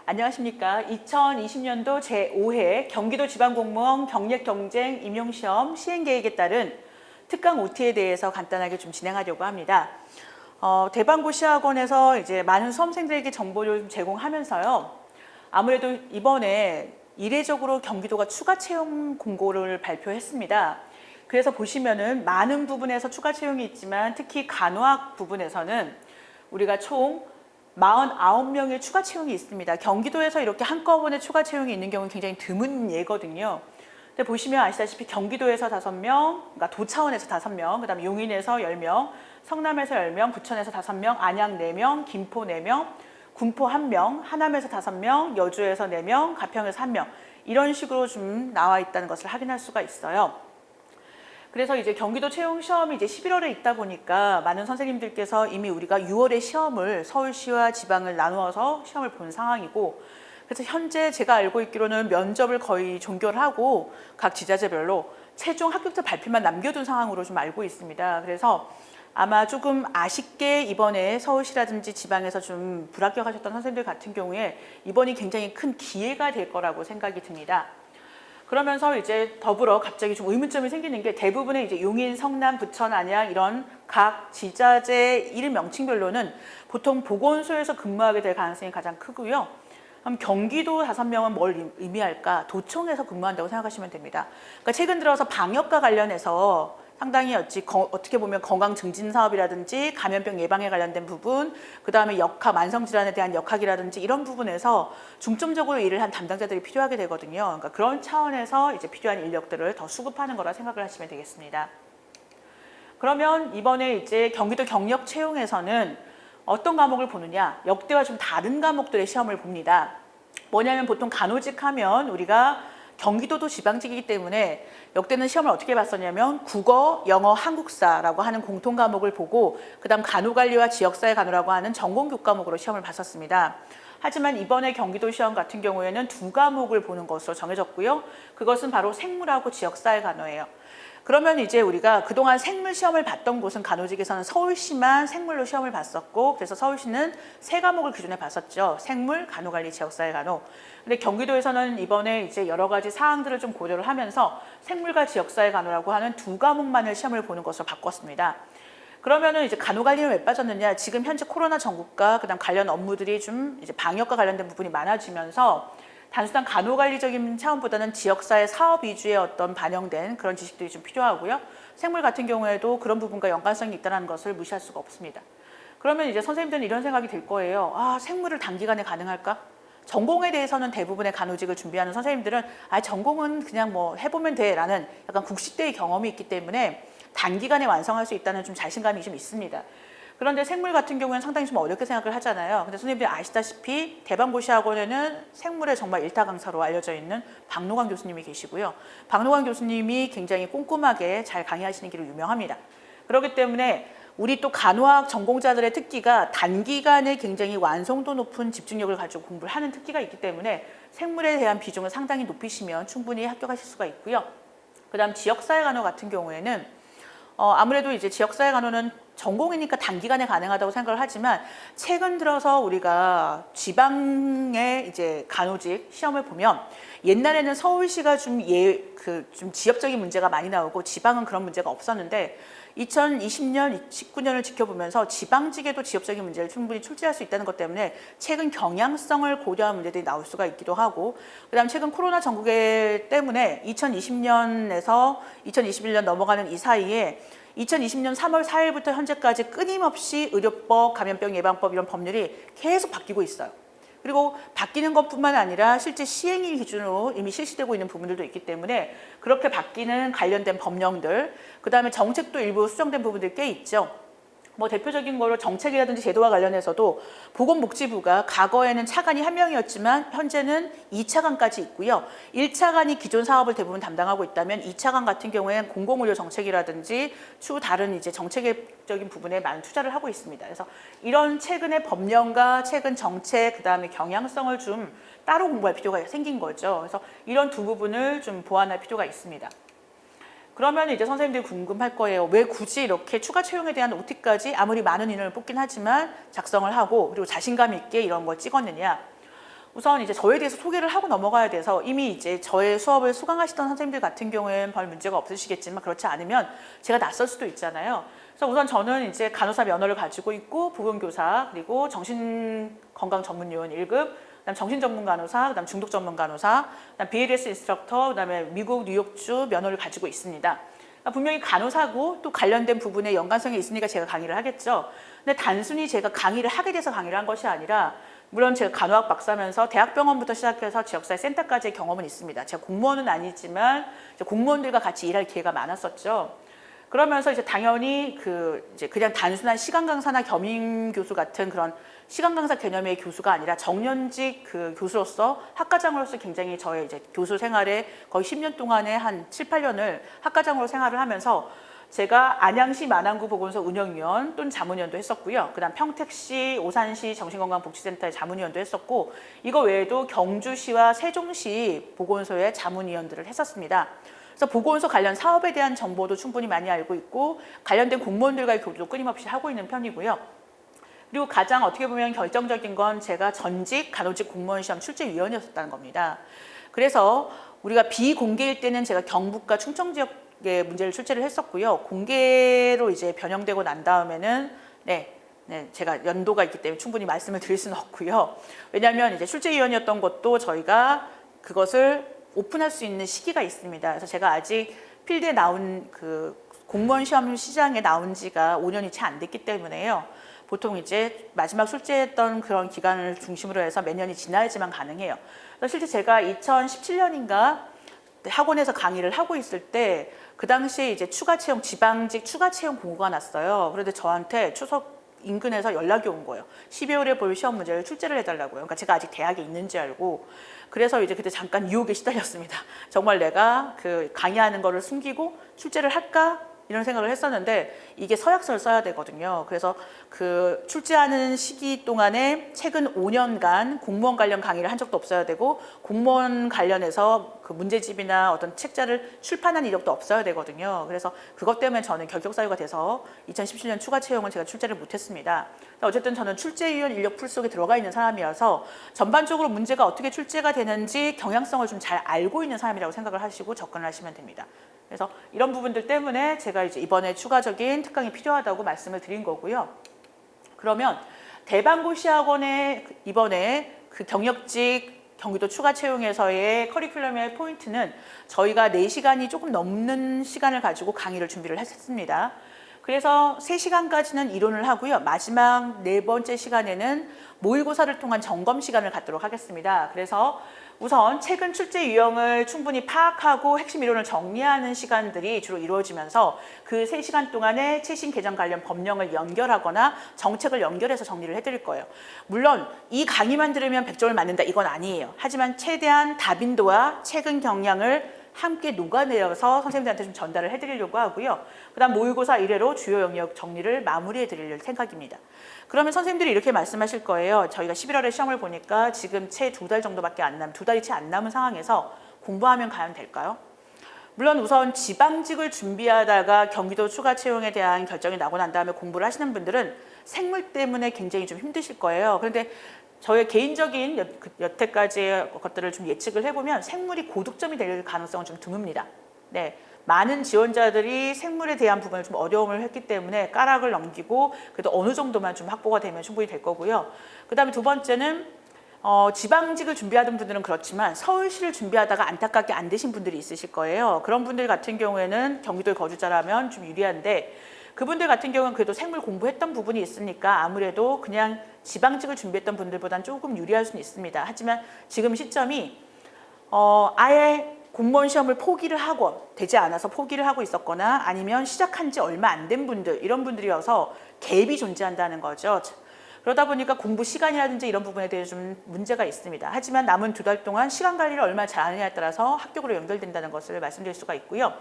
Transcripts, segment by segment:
안녕하십니까. 2020년도 제5회 경기도 지방공무원 경력경쟁 임용시험 시행계획에 따른 특강 OT에 대해서 간단하게 좀 진행하려고 합니다. 대방고시학원에서 이제 많은 수험생들에게 정보를 좀 제공하면서요. 아무래도 이번에 이례적으로 경기도가 추가 채용 공고를 발표했습니다. 그래서 보시면은 많은 부분에서 추가 채용이 있지만 특히 간호학 부분에서는 우리가 총 49명의 추가 채용이 있습니다. 경기도에서 이렇게 한꺼번에 추가 채용이 있는 경우는 굉장히 드문 예거든요. 근데 보시면 아시다시피 경기도에서 5명, 그러니까 도 차원에서 5명, 그 다음에 용인에서 10명, 성남에서 10명, 부천에서 5명, 안양 4명, 김포 4명, 군포 1명, 하남에서 5명, 여주에서 4명, 가평에서 1명 이런 식으로 좀 나와 있다는 것을 확인할 수가 있어요. 그래서 이제 경기도 채용 시험이 이제 11월에 있다 보니까 많은 선생님들께서 이미 우리가 6월에 시험을 서울시와 지방을 나누어서 시험을 본 상황이고, 그래서 현재 제가 알고 있기로는 면접을 거의 종결하고 각 지자체별로 최종 합격자 발표만 남겨둔 상황으로 좀 알고 있습니다. 그래서 아마 조금 아쉽게 이번에 서울시라든지 지방에서 좀 불합격하셨던 선생님들 같은 경우에 이번이 굉장히 큰 기회가 될 거라고 생각이 듭니다. 그러면서 이제 더불어 갑자기 좀 의문점이 생기는 게 대부분의 이제 용인, 성남, 부천, 안양 이런 각 지자체 일 명칭별로는 보통 보건소에서 근무하게 될 가능성이 가장 크고요. 그럼 경기도 5명은 뭘 의미할까? 도청에서 근무한다고 생각하시면 됩니다. 그러니까 최근 들어서 방역과 관련해서 상당히 어떻게 보면 건강 증진 사업이라든지 감염병 예방에 관련된 부분, 그 다음에 역학, 만성질환에 대한 역학이라든지 이런 부분에서 중점적으로 일을 한 담당자들이 필요하게 되거든요. 그러니까 그런 차원에서 이제 필요한 인력들을 더 수급하는 거라 생각을 하시면 되겠습니다. 그러면 이번에 이제 경기도 경력 채용에서는 어떤 과목을 보느냐? 역대와 좀 다른 과목들의 시험을 봅니다. 뭐냐면 보통 간호직 하면 우리가 경기도도 지방직이기 때문에 역대는 시험을 어떻게 봤었냐면 국어, 영어, 한국사라고 하는 공통 과목을 보고 그다음 간호관리와 지역사회 간호라고 하는 전공 교과목으로 시험을 봤었습니다. 하지만 이번에 경기도 시험 같은 경우에는 2과목을 보는 것으로 정해졌고요. 그것은 바로 생물하고 지역사회 간호예요. 그러면 이제 우리가 그동안 생물 시험을 봤던 곳은 간호직에서는 서울시만 생물로 시험을 봤었고, 그래서 서울시는 3과목을 기존에 봤었죠. 생물, 간호관리, 지역사회 간호. 근데 경기도에서는 이번에 이제 여러 가지 사항들을 좀 고려를 하면서 생물과 지역사회 간호라고 하는 2과목만을 시험을 보는 것으로 바꿨습니다. 그러면은 이제 간호관리는 왜 빠졌느냐? 지금 현재 코로나 전국과 그다음 관련 업무들이 좀 이제 방역과 관련된 부분이 많아지면서 단순한 간호관리적인 차원보다는 지역사회 사업 위주의 어떤 반영된 그런 지식들이 좀 필요하고요. 생물 같은 경우에도 그런 부분과 연관성이 있다는 것을 무시할 수가 없습니다. 그러면 이제 선생님들은 이런 생각이 들 거예요. 아, 생물을 단기간에 가능할까? 전공에 대해서는 대부분의 간호직을 준비하는 선생님들은 전공은 그냥 뭐 해보면 돼라는 약간 국시대의 경험이 있기 때문에 단기간에 완성할 수 있다는 좀 자신감이 좀 있습니다. 그런데 생물 같은 경우에는 상당히 좀 어렵게 생각을 하잖아요. 근데 선생님들이 아시다시피 대방고시학원에는 생물의 정말 일타 강사로 알려져 있는 박노관 교수님이 계시고요. 박노관 교수님이 굉장히 꼼꼼하게 잘 강의하시는 길로 유명합니다. 그렇기 때문에 우리 또 간호학 전공자들의 특기가 단기간에 굉장히 완성도 높은 집중력을 가지고 공부를 하는 특기가 있기 때문에 생물에 대한 비중을 상당히 높이시면 충분히 합격하실 수가 있고요. 그 다음 지역사회 간호 같은 경우에는 아무래도 이제 지역사회 간호는 전공이니까 단기간에 가능하다고 생각을 하지만 최근 들어서 우리가 지방의 이제 간호직 시험을 보면 옛날에는 서울시가 좀 지역적인 문제가 많이 나오고 지방은 그런 문제가 없었는데 2020년, 19년을 지켜보면서 지방직에도 지역적인 문제를 충분히 출제할 수 있다는 것 때문에 최근 경향성을 고려한 문제들이 나올 수가 있기도 하고, 그다음 최근 코로나 전국에 때문에 2020년에서 2021년 넘어가는 이 사이에 2020년 3월 4일부터 현재까지 끊임없이 의료법, 감염병 예방법 이런 법률이 계속 바뀌고 있어요. 그리고 바뀌는 것뿐만 아니라 실제 시행일 기준으로 이미 실시되고 있는 부분들도 있기 때문에 그렇게 바뀌는 관련된 법령들, 그 다음에 정책도 일부 수정된 부분들이 꽤 있죠. 뭐 대표적인 거로 정책이라든지 제도와 관련해서도 보건복지부가 과거에는 차관이 1명이었지만 현재는 2차관까지 있고요. 1차관이 기존 사업을 대부분 담당하고 있다면 2차관 같은 경우에는 공공의료 정책이라든지 추후 다른 이제 정책적인 부분에 많은 투자를 하고 있습니다. 그래서 이런 최근의 법령과 최근 정책, 그다음에 경향성을 좀 따로 공부할 필요가 생긴 거죠. 그래서 이런 두 부분을 좀 보완할 필요가 있습니다. 그러면 이제 선생님들이 궁금할 거예요. 왜 굳이 이렇게 추가 채용에 대한 OT까지 아무리 많은 인원을 뽑긴 하지만 작성을 하고 그리고 자신감 있게 이런 걸 찍었느냐. 우선 이제 저에 대해서 소개를 하고 넘어가야 돼서 이미 이제 저의 수업을 수강하시던 선생님들 같은 경우에는 별 문제가 없으시겠지만 그렇지 않으면 제가 낯설 수도 있잖아요. 그래서 우선 저는 이제 간호사 면허를 가지고 있고 보건교사 그리고 정신건강전문요원 1급 그다음 정신전문간호사, 그다음 중독전문간호사, 그다음 BLS 인스트럭터, 그다음에 미국 뉴욕주 면허를 가지고 있습니다. 그러니까 분명히 간호사고 또 관련된 부분에 연관성이 있으니까 제가 강의를 하겠죠. 근데 단순히 제가 강의를 하게 돼서 강의를 한 것이 아니라 물론 제가 간호학 박사면서 대학병원부터 시작해서 지역사회 센터까지의 경험은 있습니다. 제가 공무원은 아니지만 공무원들과 같이 일할 기회가 많았었죠. 그러면서 이제 당연히 이제 그냥 단순한 시간 강사나 겸임 교수 같은 그런 시간 강사 개념의 교수가 아니라 정년직 교수로서 학과장으로서 굉장히 저의 이제 교수 생활에 거의 10년 동안에 한 7, 8년을 학과장으로 생활을 하면서 제가 안양시 만안구 보건소 운영위원 또는 자문위원도 했었고요. 그다음 평택시, 오산시 정신건강복지센터의 자문위원도 했었고 이거 외에도 경주시와 세종시 보건소의 자문위원들을 했었습니다. 그래서 보건소 관련 사업에 대한 정보도 충분히 많이 알고 있고 관련된 공무원들과의 교류도 끊임없이 하고 있는 편이고요. 그리고 가장 어떻게 보면 결정적인 건 제가 전직 간호직 공무원 시험 출제위원이었다는 겁니다. 그래서 우리가 비공개일 때는 제가 경북과 충청 지역의 문제를 출제를 했었고요. 공개로 이제 변형되고 난 다음에는 제가 연도가 있기 때문에 충분히 말씀을 드릴 수는 없고요. 왜냐하면 이제 출제위원이었던 것도 저희가 그것을 오픈할 수 있는 시기가 있습니다. 그래서 제가 아직 필드에 나온 공무원 시험 시장에 나온 지가 5년이 채 안 됐기 때문에요. 보통 이제 마지막 출제했던 그런 기간을 중심으로 해서 몇 년이 지나야지만 가능해요. 그래서 실제 제가 2017년인가 학원에서 강의를 하고 있을 때 그 당시에 이제 추가 채용, 지방직 추가 채용 공고가 났어요. 그런데 저한테 추석 인근에서 연락이 온 거예요. 12월에 볼 시험 문제를 출제를 해달라고요. 그러니까 제가 아직 대학에 있는지 알고 그래서 이제 그때 잠깐 유혹에 시달렸습니다. 정말 내가 강의하는 거를 숨기고 출제를 할까? 이런 생각을 했었는데 이게 서약서를 써야 되거든요. 그래서 출제하는 시기 동안에 최근 5년간 공무원 관련 강의를 한 적도 없어야 되고 공무원 관련해서 문제집이나 어떤 책자를 출판한 이력도 없어야 되거든요. 그래서 그것 때문에 저는 결격사유가 돼서 2017년 추가 채용은 제가 출제를 못했습니다. 어쨌든 저는 출제위원 인력 풀 속에 들어가 있는 사람이어서 전반적으로 문제가 어떻게 출제가 되는지 경향성을 좀 잘 알고 있는 사람이라고 생각을 하시고 접근을 하시면 됩니다. 그래서 이런 부분들 때문에 제가 이제 이번에 추가적인 특강이 필요하다고 말씀을 드린 거고요. 그러면 대방고시학원의 이번에 경력직 경기도 추가 채용에서의 커리큘럼의 포인트는 저희가 4시간이 조금 넘는 시간을 가지고 강의를 준비를 했습니다. 그래서 3시간까지는 이론을 하고요. 마지막 4번째 시간에는 모의고사를 통한 점검 시간을 갖도록 하겠습니다. 그래서 우선 최근 출제 유형을 충분히 파악하고 핵심 이론을 정리하는 시간들이 주로 이루어지면서 그 3시간 동안에 최신 개정 관련 법령을 연결하거나 정책을 연결해서 정리를 해드릴 거예요. 물론 이 강의만 들으면 100점을 맞는다 이건 아니에요. 하지만 최대한 다빈도와 최근 경향을 함께 녹아내려서 선생님들한테 좀 전달을 해드리려고 하고요. 그 다음 모의고사 이래로 주요 영역 정리를 마무리해 드릴 생각입니다. 그러면 선생님들이 이렇게 말씀하실 거예요. 저희가 11월에 시험을 보니까 지금 채 2달 정도밖에 안 2달이 채 안 남은 상황에서 공부하면 과연 될까요? 물론 우선 지방직을 준비하다가 경기도 추가 채용에 대한 결정이 나고 난 다음에 공부를 하시는 분들은 생물 때문에 굉장히 좀 힘드실 거예요. 그런데 저의 개인적인 여태까지의 것들을 좀 예측을 해보면 생물이 고득점이 될 가능성은 좀 드뭅니다. 많은 지원자들이 생물에 대한 부분을 좀 어려움을 했기 때문에 까락을 넘기고 그래도 어느 정도만 좀 확보가 되면 충분히 될 거고요. 그 다음에 두 번째는 지방직을 준비하던 분들은 그렇지만 서울시를 준비하다가 안타깝게 안 되신 분들이 있으실 거예요. 그런 분들 같은 경우에는 경기도의 거주자라면 좀 유리한데 그분들 같은 경우는 그래도 생물 공부했던 부분이 있으니까 아무래도 그냥 지방직을 준비했던 분들보다는 조금 유리할 수는 있습니다. 하지만 지금 시점이 아예 공무원 시험을 포기를 하고 되지 않아서 포기를 하고 있었거나 아니면 시작한 지 얼마 안 된 분들 이런 분들이어서 갭이 존재한다는 거죠. 그러다 보니까 공부 시간이라든지 이런 부분에 대해서 좀 문제가 있습니다. 하지만 남은 2달 동안 시간 관리를 얼마나 잘하느냐에 따라서 합격으로 연결된다는 것을 말씀드릴 수가 있고요.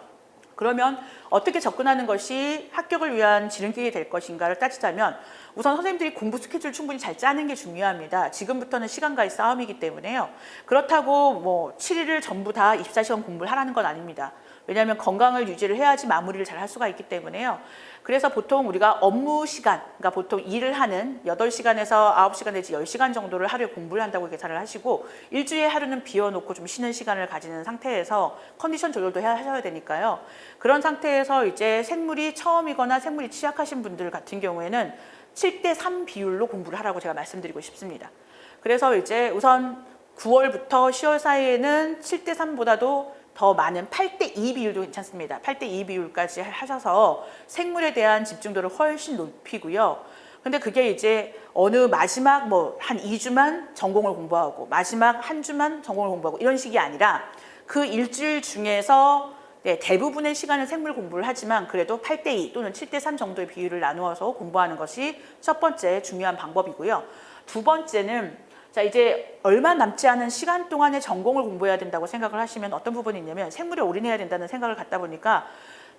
그러면 어떻게 접근하는 것이 합격을 위한 지름길이 될 것인가를 따지자면 우선 선생님들이 공부 스케줄 충분히 잘 짜는 게 중요합니다. 지금부터는 시간과의 싸움이기 때문에요. 그렇다고 7일을 전부 다 24시간 공부를 하라는 건 아닙니다. 왜냐하면 건강을 유지를 해야지 마무리를 잘 할 수가 있기 때문에요. 그래서 보통 우리가 업무 시간, 그러니까 보통 일을 하는 8시간에서 9시간 내지 10시간 정도를 하루에 공부를 한다고 계산을 하시고 일주일에 하루는 비워놓고 좀 쉬는 시간을 가지는 상태에서 컨디션 조절도 하셔야 되니까요. 그런 상태에서 이제 생물이 처음이거나 생물이 취약하신 분들 같은 경우에는 7대3 비율로 공부를 하라고 제가 말씀드리고 싶습니다. 그래서 이제 우선 9월부터 10월 사이에는 7대3보다도 더 많은 8대2 비율도 괜찮습니다. 8대2 비율까지 하셔서 생물에 대한 집중도를 훨씬 높이고요. 근데 그게 이제 어느 마지막 뭐 한 2주만 전공을 공부하고 마지막 한 주만 전공을 공부하고 이런 식이 아니라 그 일주일 중에서 대부분의 시간은 생물 공부를 하지만 그래도 8대2 또는 7대3 정도의 비율을 나누어서 공부하는 것이 첫 번째 중요한 방법이고요. 두 번째는 자, 이제 얼마 남지 않은 시간 동안에 전공을 공부해야 된다고 생각을 하시면 어떤 부분이 있냐면 생물에 올인해야 된다는 생각을 갖다 보니까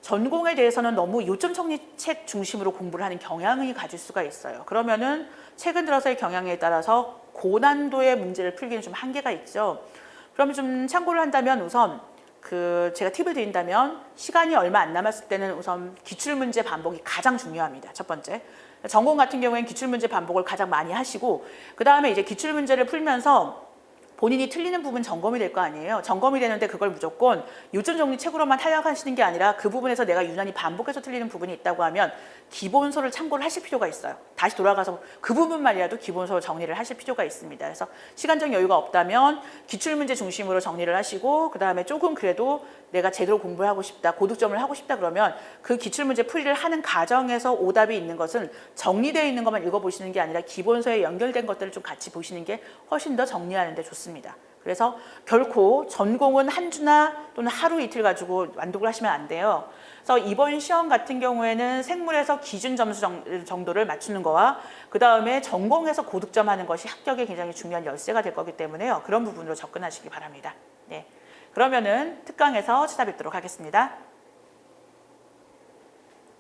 전공에 대해서는 너무 요점 정리책 중심으로 공부를 하는 경향이 가질 수가 있어요. 그러면은 최근 들어서의 경향에 따라서 고난도의 문제를 풀기는 좀 한계가 있죠. 그러면 좀 참고를 한다면 우선 제가 팁을 드린다면 시간이 얼마 안 남았을 때는 우선 기출문제 반복이 가장 중요합니다. 첫 번째. 전공 같은 경우에는 기출문제 반복을 가장 많이 하시고 그 다음에 이제 기출문제를 풀면서 본인이 틀리는 부분 점검이 될 거 아니에요. 점검이 되는데 그걸 무조건 요점 정리 책으로만 타협하시는 게 아니라 그 부분에서 내가 유난히 반복해서 틀리는 부분이 있다고 하면 기본서를 참고를 하실 필요가 있어요. 다시 돌아가서 그 부분만이라도 기본서를 정리를 하실 필요가 있습니다. 그래서 시간적 여유가 없다면 기출문제 중심으로 정리를 하시고 그 다음에 조금 그래도 내가 제대로 공부를 하고 싶다, 고득점을 하고 싶다 그러면 그 기출문제 풀이를 하는 과정에서 오답이 있는 것은 정리되어 있는 것만 읽어보시는 게 아니라 기본서에 연결된 것들을 좀 같이 보시는 게 훨씬 더 정리하는 데 좋습니다. 그래서 결코 전공은 한 주나 또는 하루 이틀 가지고 완독을 하시면 안 돼요. 그래서 이번 시험 같은 경우에는 생물에서 기준 점수 정도를 맞추는 거와 그 다음에 전공에서 고득점 하는 것이 합격에 굉장히 중요한 열쇠가 될 거기 때문에요. 그런 부분으로 접근하시기 바랍니다. 네. 그러면은 특강에서 찾아뵙도록 하겠습니다.